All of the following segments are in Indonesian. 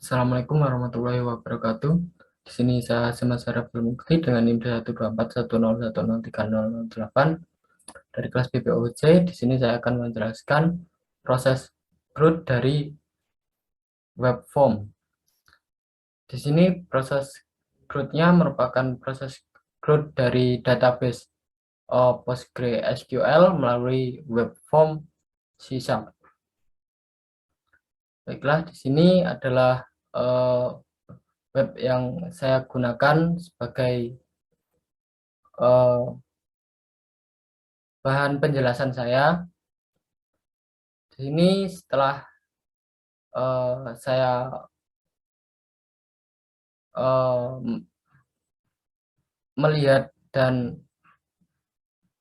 Assalamualaikum warahmatullahi wabarakatuh. Di sini saya Semasa Mukti dengan NIM 12410103008 dari kelas BPOC. Di sini saya akan menjelaskan proses growth dari web form. Di sini proses growth-nya merupakan proses growth dari database PostgreSQL melalui web form C#. Baiklah, di sini adalah web yang saya gunakan sebagai bahan penjelasan saya. Di sini setelah saya melihat dan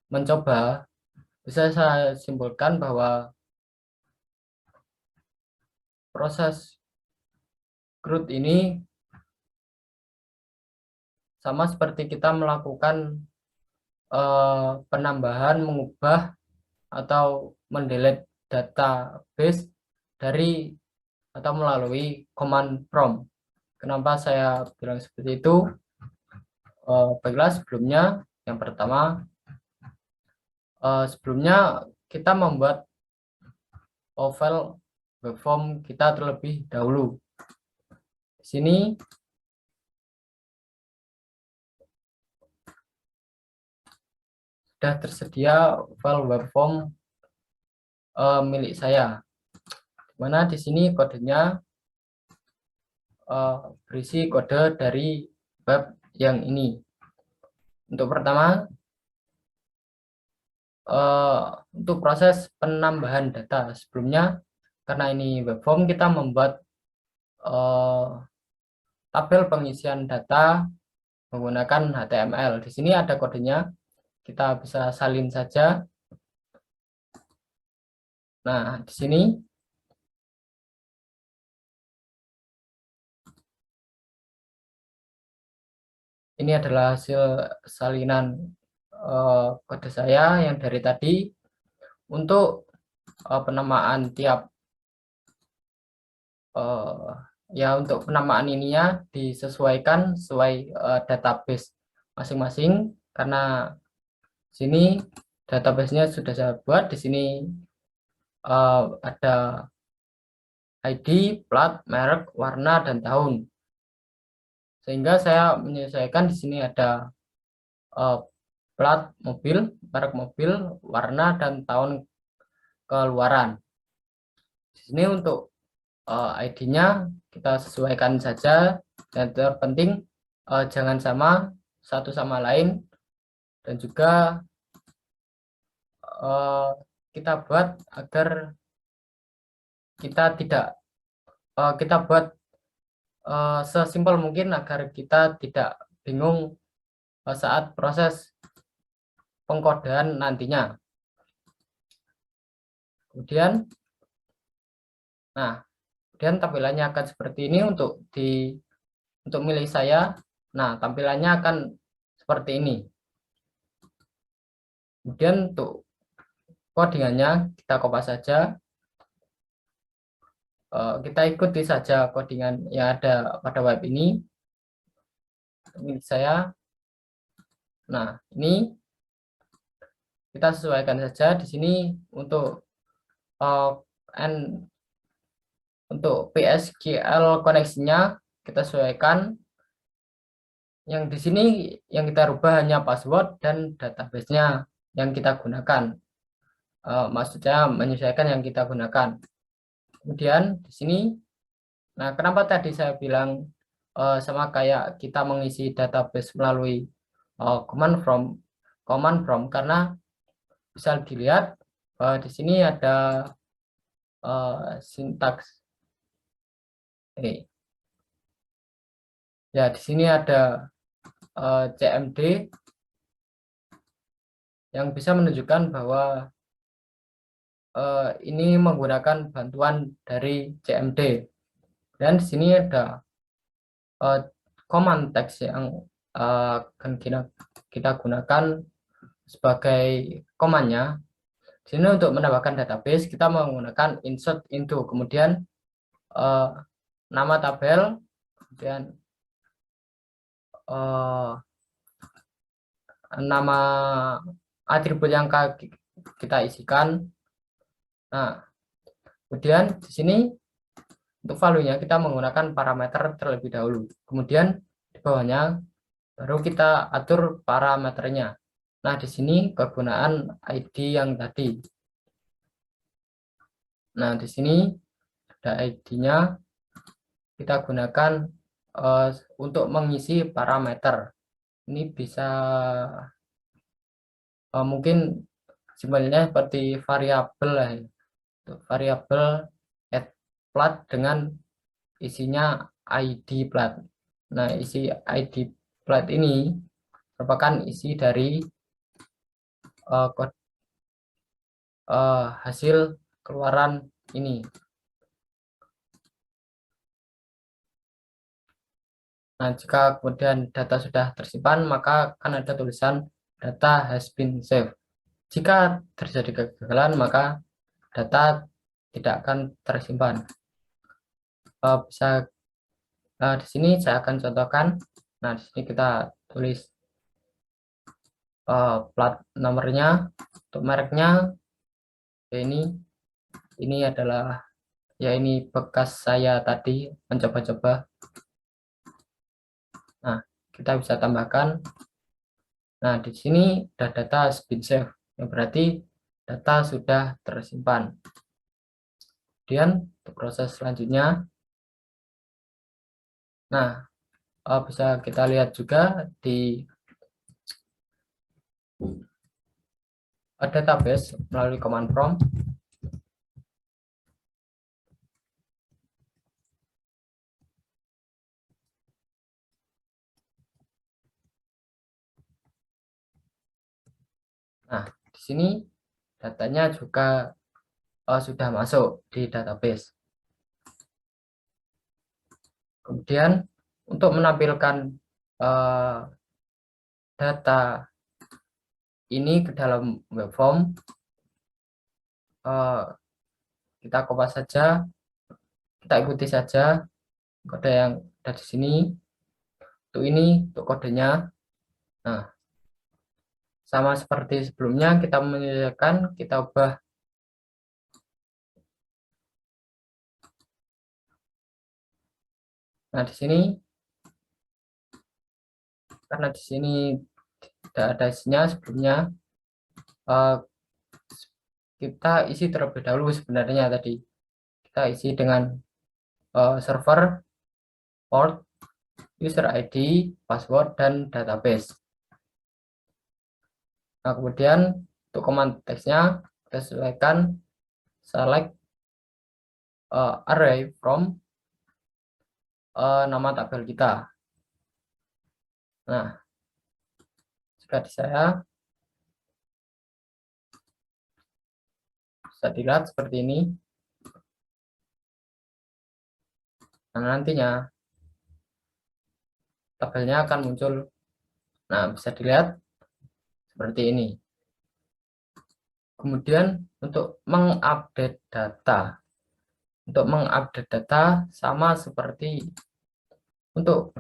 mencoba, bisa saya simpulkan bahwa proses growth ini sama seperti kita melakukan penambahan, mengubah atau mendelete database dari atau melalui command prompt. Kenapa saya bilang seperti itu? Baiklah, sebelumnya yang pertama, sebelumnya kita membuat file web form kita terlebih dahulu. Di sini sudah tersedia file web form milik saya, dimana di sini kodenya berisi kode dari web yang ini. Untuk pertama, untuk proses penambahan data sebelumnya, karena ini web form, kita membuat tabel pengisian data menggunakan HTML. Di sini ada kodenya, kita bisa salin saja. Nah, di sini ini adalah hasil salinan kode saya yang dari tadi. Untuk penamaan tiap untuk penamaan ininya disesuaikan sesuai database masing-masing, karena sini databasenya sudah saya buat. Di sini ada ID, plat, merek, warna, dan tahun. Sehingga saya menyesuaikan. Di sini ada plat mobil, merek mobil, warna, dan tahun keluaran. Di sini untuk ID-nya kita sesuaikan saja, dan terpenting jangan sama satu sama lain, dan juga kita buat agar kita buat sesimpel mungkin agar kita tidak bingung saat proses pengkodean nantinya. Kemudian tampilannya akan seperti ini untuk milik saya. Nah, tampilannya akan seperti ini. Kemudian untuk codingannya kita copy saja. Kita ikuti saja codingan yang ada pada web ini. Milik saya. Nah, ini kita sesuaikan saja. Di sini untuk PSQL koneksinya kita sesuaikan. Yang di sini yang kita rubah hanya password dan database-nya yang kita gunakan. Maksudnya menyesuaikan yang kita gunakan. Kemudian di sini, nah kenapa tadi saya bilang sama kayak kita mengisi database melalui command prompt, karena bisa dilihat di sini ada sintaks ini. Ya, di sini ada CMD yang bisa menunjukkan bahwa ini menggunakan bantuan dari CMD. Dan di sini ada command text yang akan kita gunakan sebagai command-nya. Di sini untuk menambahkan database kita menggunakan insert into, kemudian nama tabel, kemudian nama atribut yang kita isikan. Nah, kemudian di sini untuk value-nya kita menggunakan parameter terlebih dahulu. Kemudian di bawahnya baru kita atur parameternya. Nah, di sini kegunaan ID yang tadi. Nah, di sini ada ID-nya, kita gunakan untuk mengisi parameter. Ini bisa mungkin simbolnya seperti variabel lah, variabel add plat dengan isinya ID plat. Nah, isi ID plat ini merupakan isi dari hasil keluaran ini. Nah, jika kemudian data sudah tersimpan, maka akan ada tulisan data has been saved. Jika terjadi kegagalan, maka data tidak akan tersimpan. Di sini saya akan contohkan. Nah, di sini kita tulis plat nomornya, untuk mereknya. Ini adalah ini bekas saya tadi mencoba-coba. Nah, kita bisa tambahkan. Nah, di sini ada data has been saved, yang berarti data sudah tersimpan. Kemudian untuk proses selanjutnya, nah bisa kita lihat juga di database melalui command prompt. Nah, di sini datanya juga sudah masuk di database. Kemudian untuk menampilkan data ini ke dalam web form, kita copy saja, kita ikuti saja kode yang ada di sini. Untuk ini, untuk kodenya. Nah, sama seperti sebelumnya, kita menyesuaikan, kita ubah. Nah, di sini karena di sini tidak ada isinya sebelumnya, kita isi terlebih dahulu sebenarnya tadi. Kita isi dengan server, port, user ID, password, dan database. Nah, kemudian untuk command teksnya kita sesuaikan, select array from nama tabel kita. Nah, jika di saya bisa dilihat seperti ini. Nah, nantinya tabelnya akan muncul. Nah, bisa dilihat seperti ini. Kemudian untuk mengupdate data. Untuk mengupdate data sama seperti untuk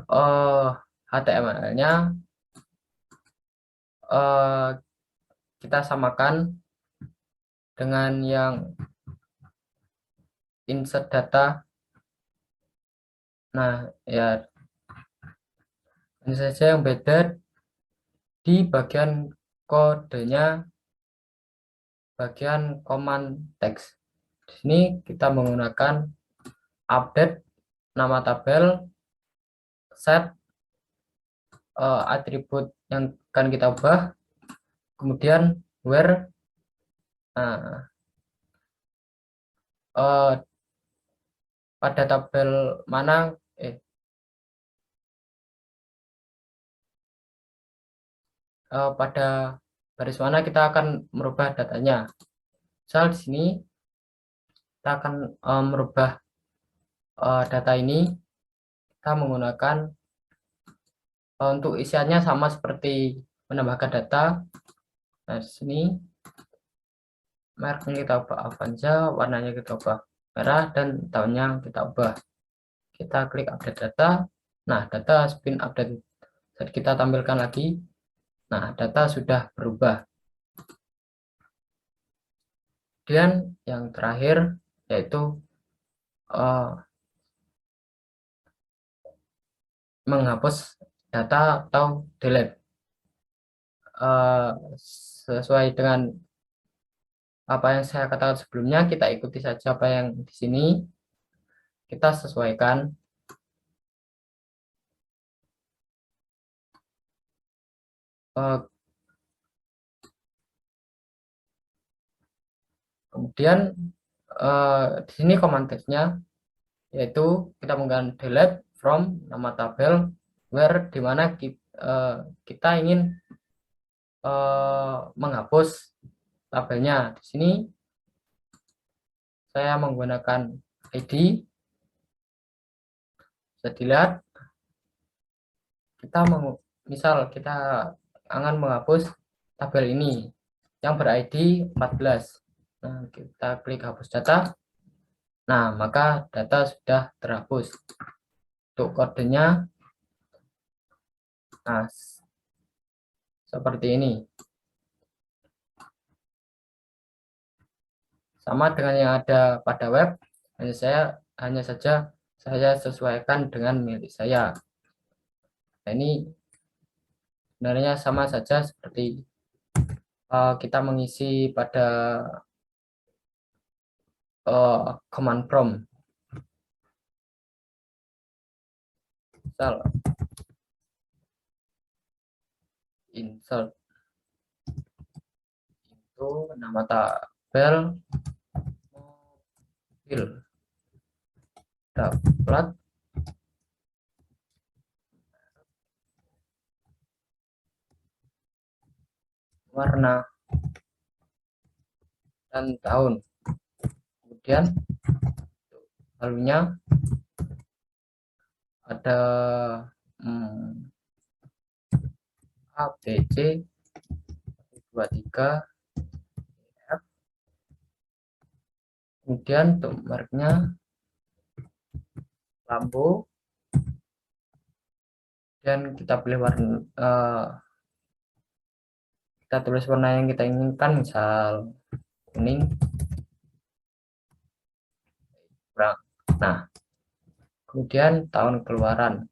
HTML-nya, kita samakan dengan yang insert data. Nah, ya ini saja yang beda di bagian kodenya, bagian command text. Di sini kita menggunakan update nama tabel, set atribut yang akan kita ubah, kemudian where pada tabel mana pada baris mana kita akan merubah datanya. Misal di sini kita akan merubah data ini, kita menggunakan untuk isiannya sama seperti menambahkan data. Nah, di sini mereknya kita ubah Avanza, warnanya kita ubah merah, dan tahunnya kita ubah kita klik update data. Nah, data spin update kita tampilkan lagi. Nah, data sudah berubah. Kemudian yang terakhir yaitu menghapus data atau delete. Sesuai dengan apa yang saya katakan sebelumnya, kita ikuti saja apa yang di sini. Kita sesuaikan. Kemudian di sini command text-nya yaitu kita menggunakan delete from nama tabel where dimana kita ingin menghapus tabelnya. Di sini saya menggunakan ID. Bisa dilihat kita misal kita akan menghapus tabel ini yang ber-ID 14. Nah, kita klik hapus data. Nah, maka data sudah terhapus. Untuk kodenya, nah, seperti ini. Sama dengan yang ada pada web, hanya saja saya sesuaikan dengan milik saya. Nah, ini sebenarnya sama saja seperti kita mengisi pada command prompt. Misal insert itu nama tabel mobil dapat warna dan tahun. Kemudian lalunya ada A, B, C, 2, 3, F. Kemudian untuk mereknya lampu. Dan kita pilih warna, kita tulis warna yang kita inginkan, misal kuning. Nah, kemudian tahun keluaran,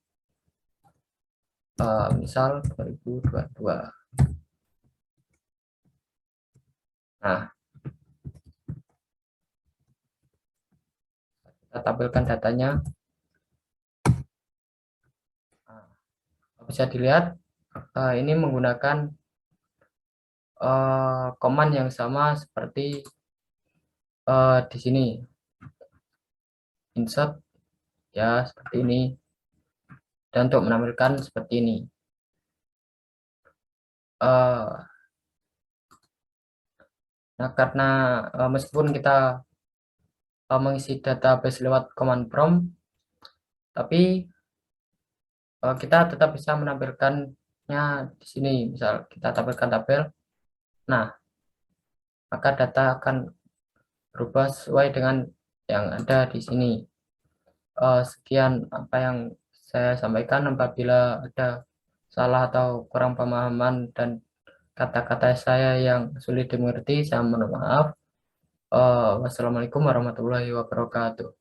misal 2022. Nah, kita tampilkan datanya. Nah, bisa dilihat ini menggunakan command yang sama seperti di sini. Insert ya seperti ini. Dan untuk menampilkan seperti ini. Nah, karena meskipun kita mengisi database lewat command prompt, tapi kita tetap bisa menampilkannya di sini. Misal kita tampilkan tabel, nah maka data akan berubah sesuai dengan yang ada di sini. Sekian apa yang saya sampaikan. Apabila ada salah atau kurang pemahaman dan kata-kata saya yang sulit dimengerti, saya mohon maaf. Wassalamualaikum warahmatullahi wabarakatuh.